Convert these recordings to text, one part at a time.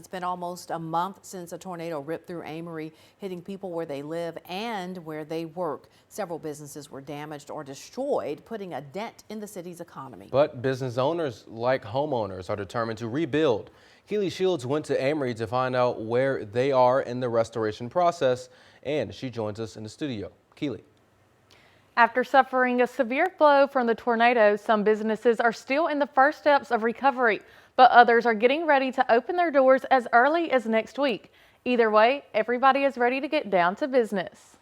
It's been almost a month since a tornado ripped through Amory, hitting people where they live and where they work. Several businesses were damaged or destroyed, putting a dent in the city's economy. But business owners, like homeowners, are determined to rebuild. Keely Shields went to Amory to find out where they are in the restoration process, and she joins us in the studio. Keely. After suffering a severe blow from the tornado, some businesses are still in the first steps of recovery, but others are getting ready to open their doors as early as next week. Either way, everybody is ready to get down to business.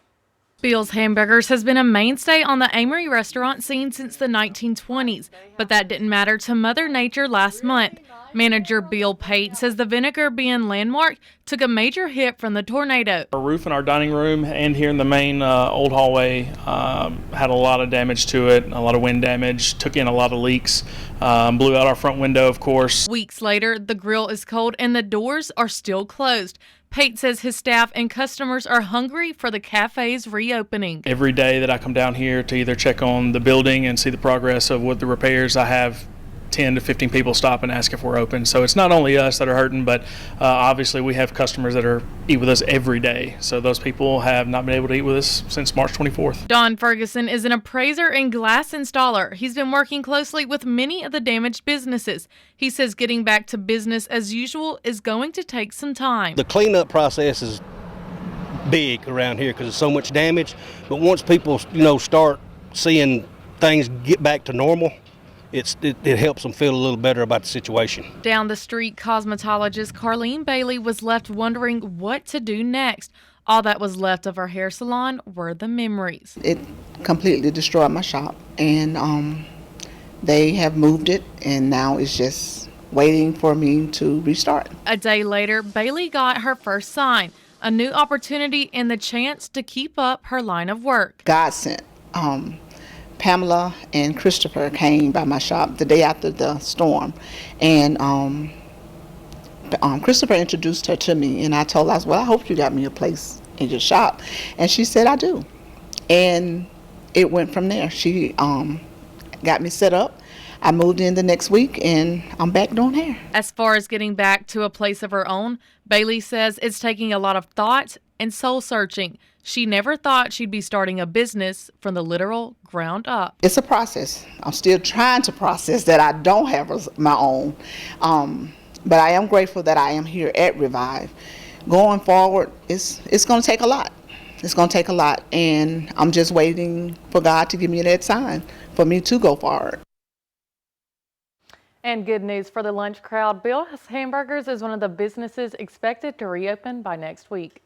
Bill's Hamburgers has been a mainstay on the Amory restaurant scene since the 1920s, but that didn't matter to Mother Nature last month. Manager Bill Pate says the Vinegar Being landmark took a major hit from the tornado. Our roof in our dining room and here in the main old hallway had a lot of damage to it, a lot of wind damage, took in a lot of leaks, blew out our front window, of course. Weeks later, the grill is cold and the doors are still closed. Pate says his staff and customers are hungry for the cafe's reopening. Every day that I come down here to either check on the building and see the progress of what the repairs, I have 10 to 15 people stop and ask if we're open. So it's not only us that are hurting, but obviously we have customers that eat with us every day. So those people have not been able to eat with us since March 24th. Don Ferguson is an appraiser and glass installer. He's been working closely with many of the damaged businesses. He says getting back to business as usual is going to take some time. The cleanup process is big around here because there's so much damage. But once people, start seeing things get back to normal, it helps them feel a little better about the situation. Down the street, cosmetologist Carlene Bailey was left wondering what to do next. All that was left of her hair salon were the memories. It completely destroyed my shop, and they have moved it, and now it's just waiting for me to restart. A day later, Bailey got her first sign, a new opportunity and the chance to keep up her line of work. God sent. Pamela and Christopher came by my shop the day after the storm, and Christopher introduced her to me, and I told her, well, I hope you got me a place in your shop, and she said, I do, and it went from there. She got me set up. I moved in the next week, and I'm back doing hair. As far as getting back to a place of her own, Bailey says it's taking a lot of thought and soul searching. She never thought she'd be starting a business from the literal ground up. It's a process. I'm still trying to process that I don't have my own. But I am grateful that I am here at Revive. Going forward, it's going to take a lot. It's going to take a lot. And I'm just waiting for God to give me that sign for me to go forward. And good news for the lunch crowd. Bill's Hamburgers is one of the businesses expected to reopen by next week.